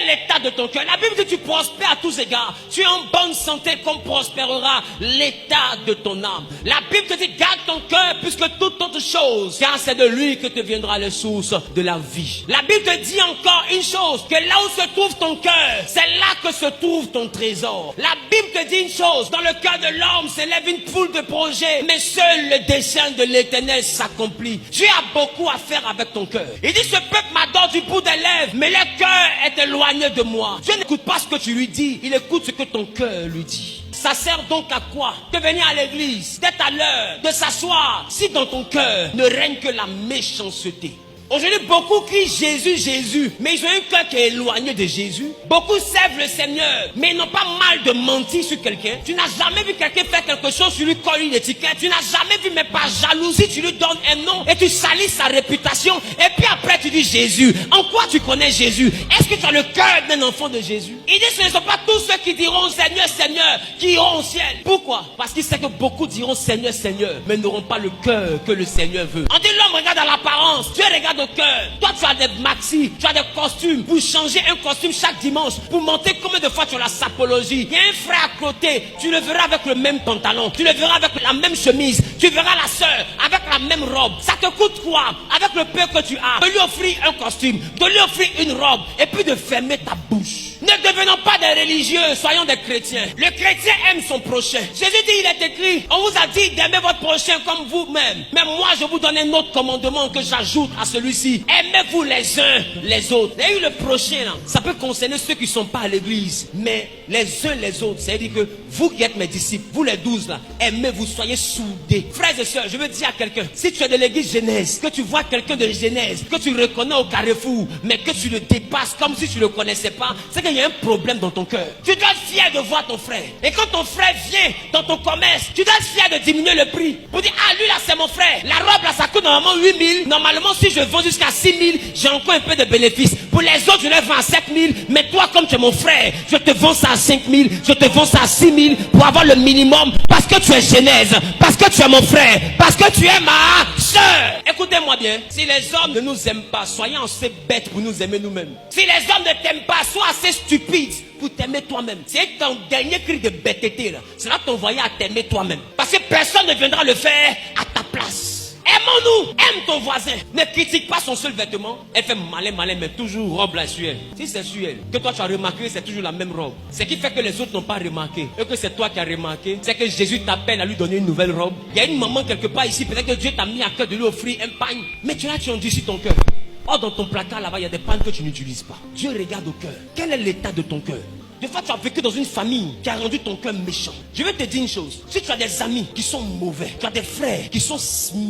l'état de ton cœur? La Bible dit que tu prospères à tous égards. Tu es en bonne santé comme prospérera l'état de ton âme. La Bible te dit garde ton cœur plus que toute autre chose, car c'est de lui que te viendra les sources de la vie. La Bible te dit encore une chose, que là où se trouve ton cœur, c'est là que se trouve ton trésor. La Bible te dit une chose, dans le cœur de l'homme s'élève une foule de projets, mais seul le dessein de l'Éternel s'accomplit. Dieu a beaucoup à faire avec ton cœur. Il dit ce peuple m'adore du bout des lèvres, mais le cœur est éloigné de moi. Dieu n'écoute pas ce que tu lui dis, il écoute ce que ton cœur lui dit. Ça sert donc à quoi de venir à l'église, d'être à l'heure, de s'asseoir, si dans ton cœur ne règne que la méchanceté? Aujourd'hui, beaucoup crient Jésus, Jésus, mais ils ont un cœur qui est éloigné de Jésus. Beaucoup servent le Seigneur, mais ils n'ont pas mal de mentir sur quelqu'un. Tu n'as jamais vu quelqu'un faire quelque chose, tu lui colles une étiquette. Tu n'as jamais vu, mais par jalousie, tu lui donnes un nom et tu salis sa réputation. Et puis après, tu dis Jésus. En quoi tu connais Jésus? Est-ce que tu as le cœur d'un enfant de Jésus? Il dit ce ne sont pas tous ceux qui diront Seigneur, Seigneur, qui iront au ciel. Pourquoi? Parce qu'il sait que beaucoup diront Seigneur, Seigneur, mais n'auront pas le cœur que le Seigneur veut. On dit l'homme regarde à l'apparence, Dieu regarde au cœur. Toi tu as des maxis, tu as des costumes. Pour changer un costume chaque dimanche, pour monter combien de fois tu as la sapologie. Il y a un frère à côté, tu le verras avec le même pantalon, tu le verras avec la même chemise, tu verras la sœur avec la même robe. Ça te coûte quoi? Avec le peu que tu as, de lui offrir un costume, de lui offrir une robe, et puis de fermer ta bouche. Ne devenons pas des religieux, soyons des chrétiens. Le chrétien aime son prochain. Jésus dit, il est écrit, on vous a dit d'aimer votre prochain comme vous-même. Mais moi, je vous donne un autre commandement que j'ajoute à celui-ci. Aimez-vous les uns les autres. Et le prochain, là, ça peut concerner ceux qui ne sont pas à l'église. Mais les uns les autres, c'est-à-dire que vous qui êtes mes disciples, vous les 12 là, aimez-vous, soyez soudés. Frères et sœurs, je veux dire à quelqu'un, si tu es de l'église Genèse, que tu vois quelqu'un de Genèse, que tu reconnais au carrefour, mais que tu le dépasses comme si tu ne le connaissais pas, c'est qu'il y a un problème dans ton cœur. Tu dois être fier de voir ton frère. Et quand ton frère vient dans ton commerce, tu dois être fier de diminuer le prix. Pour dire, ah lui là c'est mon frère. La robe là ça coûte normalement 8 000. Normalement si je vends jusqu'à 6 000, j'ai encore un peu de bénéfice. Pour les autres je les vends à 7 000. Mais toi comme tu es mon frère, je te vends ça à 5 000. Je te vends ça à 6 000 pour avoir le minimum. Parce que tu es Genèse. Parce que tu es mon frère. Parce que tu es ma soeur. Écoutez-moi bien. Si les hommes ne nous aiment pas, soyons assez bêtes pour nous aimer nous-mêmes. Si les hommes ne t'aiment pas, sois assez stupide pour t'aimer toi-même. C'est ton dernier cri de bêteté là. Cela t'envoyer à t'aimer toi-même. Parce que personne ne viendra le faire à ta place. Aimons-nous. Aime ton voisin. Ne critique pas son seul vêtement. Elle fait malin, mais toujours robe là sur elle. Si c'est sur elle, que toi tu as remarqué, c'est toujours la même robe. Ce qui fait que les autres n'ont pas remarqué. Et que c'est toi qui as remarqué, c'est que Jésus t'appelle à lui donner une nouvelle robe. Il y a une maman quelque part ici, peut-être que Dieu t'a mis à cœur de lui offrir un pagne. Mais tu as endurci ton cœur. Or dans ton placard là-bas, il y a des pagnes que tu n'utilises pas. Dieu regarde au cœur. Quel est l'état de ton cœur? Des fois, tu as vécu dans une famille qui a rendu ton cœur méchant. Je vais te dire une chose. Si tu as des amis qui sont mauvais, tu as des frères qui sont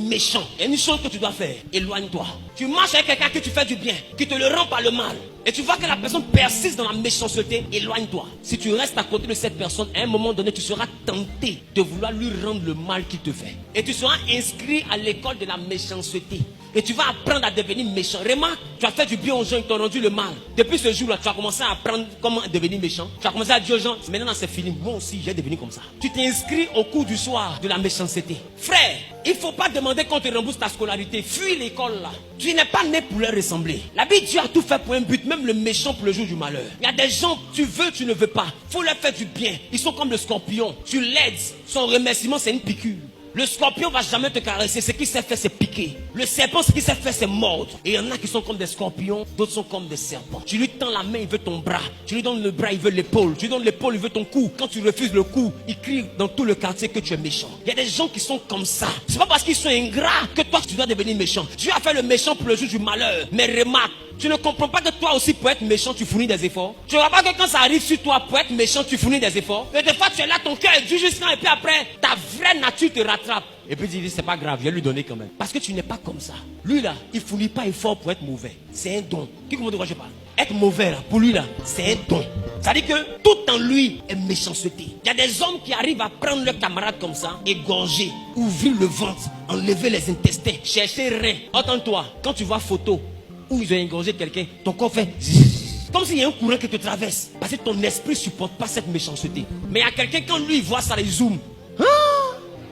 méchants, il y a une chose que tu dois faire. Éloigne-toi. Tu marches avec quelqu'un qui te fait du bien, qui te le rend par le mal. Et tu vois que la personne persiste dans la méchanceté, éloigne-toi. Si tu restes à côté de cette personne, à un moment donné, tu seras tenté de vouloir lui rendre le mal qu'il te fait. Et tu seras inscrit à l'école de la méchanceté. Et tu vas apprendre à devenir méchant. Remarque, tu as fait du bien aux gens, ils t'ont rendu le mal. Depuis ce jour-là, tu as commencé à apprendre comment devenir méchant. Tu as commencé à dire aux gens, maintenant c'est fini, moi aussi j'ai devenu comme ça. Tu t'es inscrit au cours du soir de la méchanceté. Frère, il ne faut pas demander qu'on te rembourse ta scolarité. Fuis l'école là. Tu n'es pas né pour leur ressembler. La Bible, Dieu a tout fait pour un but, même le méchant pour le jour du malheur. Il y a des gens, tu veux, tu ne veux pas. Il faut leur faire du bien. Ils sont comme le scorpion. Tu l'aides, son remerciement c'est une piqûre. Le scorpion va jamais te caresser. Ce qu'il sait faire, c'est piquer. Le serpent, ce qu'il sait faire, c'est mordre. Et il y en a qui sont comme des scorpions, d'autres sont comme des serpents. Tu lui tends la main, il veut ton bras. Tu lui donnes le bras, il veut l'épaule. Tu lui donnes l'épaule, il veut ton cou. Quand tu refuses le cou, il crie dans tout le quartier que tu es méchant. Il y a des gens qui sont comme ça. C'est pas parce qu'ils sont ingrats que toi, tu dois devenir méchant. Dieu a fait le méchant pour le jour du malheur. Mais remarque, tu ne comprends pas que toi aussi, pour être méchant, tu fournis des efforts. Tu ne vois pas que quand ça arrive sur toi, pour être méchant, tu fournis des efforts. Et des fois, tu es là, ton cœur est dur jusqu'à, et puis après, ta vraie nature te rattrape. Et puis tu dis, c'est pas grave, je vais lui donner quand même. Parce que tu n'es pas comme ça. Lui là, il fournit pas effort pour être mauvais. C'est un don. Qui comprend de quoi je parle? Être mauvais là, pour lui là, c'est un don. Ça veut dire que tout en lui est méchanceté. Il y a des hommes qui arrivent à prendre leurs camarades comme ça, égorger, ouvrir le ventre, enlever les intestins, chercher rien. Entends-toi, quand tu vois photo où ils ont égorgé quelqu'un, ton corps fait comme s'il y a un courant qui te traverse. Parce que ton esprit ne supporte pas cette méchanceté. Mais il y a quelqu'un, quand lui il voit ça, il zoome.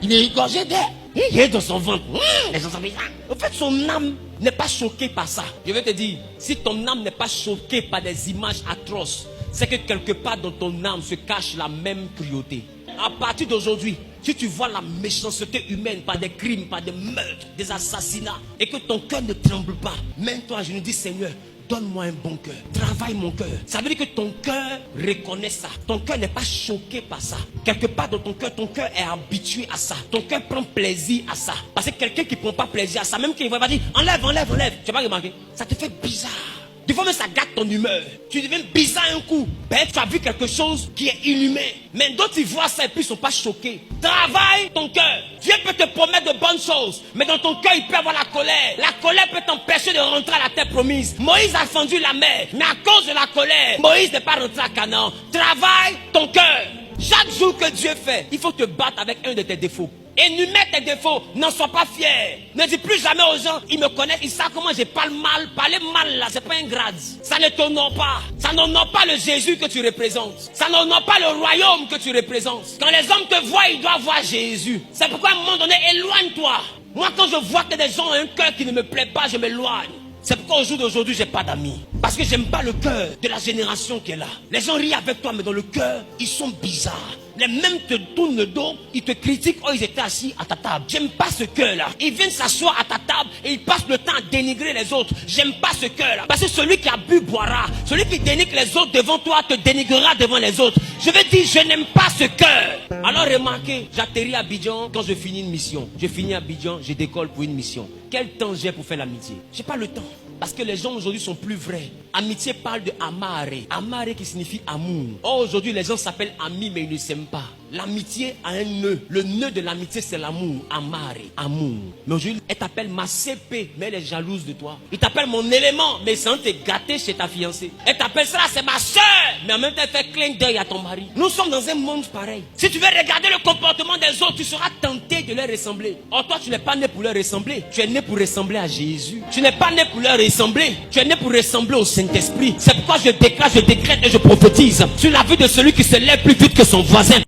Il est égorgé d'air. Il est dans son ventre. Les gens sont bizarres. En fait, son âme n'est pas choquée par ça. Je vais te dire, si ton âme n'est pas choquée par des images atroces, c'est que quelque part dans ton âme se cache la même cruauté. À partir d'aujourd'hui, si tu vois la méchanceté humaine par des crimes, par des meurtres, des assassinats, et que ton cœur ne tremble pas, mets-toi à genoux, dis Seigneur, donne-moi un bon cœur, travaille mon cœur. Ça veut dire que ton cœur reconnaît ça. Ton cœur n'est pas choqué par ça. Quelque part dans ton cœur est habitué à ça. Ton cœur prend plaisir à ça. Parce que quelqu'un qui ne prend pas plaisir à ça, même qu'il va dire enlève. Tu n'as pas remarqué? Ça te fait bizarre. Des fois même ça gâte ton humeur. Tu deviens bizarre un coup. Ben, tu as vu quelque chose qui est inhumain. Mais d'autres ils voient ça et puis ils ne sont pas choqués. Travaille ton cœur. Dieu peut te promettre de bonnes choses. Mais dans ton cœur il peut avoir la colère. La colère peut t'empêcher de rentrer à la terre promise. Moïse a fendu la mer. Mais à cause de la colère, Moïse n'est pas rentré à Canaan. Travaille ton cœur. Chaque jour que Dieu fait, il faut te battre avec un de tes défauts. Énumère tes défauts, n'en sois pas fier. Ne dis plus jamais aux gens, ils me connaissent, ils savent comment je parle mal. Parler mal là, c'est pas un grade. Ça ne t'honore pas. Ça n'honore pas le Jésus que tu représentes. Ça n'honore pas le royaume que tu représentes. Quand les hommes te voient, ils doivent voir Jésus. C'est pourquoi à un moment donné, éloigne-toi. Moi, quand je vois que des gens ont un cœur qui ne me plaît pas, je m'éloigne. C'est pourquoi au jour d'aujourd'hui, j'ai pas d'amis. Parce que j'aime pas le cœur de la génération qui est là. Les gens rient avec toi, mais dans le cœur, ils sont bizarres. Les mêmes te tournent le dos, ils te critiquent, oh ils étaient assis à ta table. J'aime pas ce cœur-là. Ils viennent s'asseoir à ta table et ils passent le temps à dénigrer les autres. J'aime pas ce cœur-là. Parce que celui qui a bu boira. Celui qui dénigre les autres devant toi te dénigrera devant les autres. Je veux dire, je n'aime pas ce cœur. Alors remarquez, j'atterris à Abidjan quand je finis une mission. Je finis à Abidjan, je décolle pour une mission. Quel temps j'ai pour faire l'amitié? J'ai pas le temps. Parce que les gens aujourd'hui sont plus vrais. Amitié parle de amare. Amare qui signifie amour. Or aujourd'hui les gens s'appellent amis mais ils ne s'aiment pas. L'amitié a un nœud. Le nœud de l'amitié c'est l'amour. Amare, amour. Mais aujourd'hui elle t'appelle ma CP mais elle est jalouse de toi. Il t'appelle mon élément mais sans te gâter chez ta fiancée. Elle t'appelle ça c'est ma soeur mais en même temps elle fait clin d'œil à ton mari. Nous sommes dans un monde pareil. Si tu veux regarder le comportement des autres, tu seras tenté de leur ressembler. Or toi tu n'es pas né pour leur ressembler. Tu es né pour ressembler à Jésus. Tu n'es pas né pour leur ressembler. Tu es né pour ressembler au Saint-Esprit. C'est pourquoi je déclare, je décrète et je prophétise sur la vie de celui qui se lève plus vite que son voisin.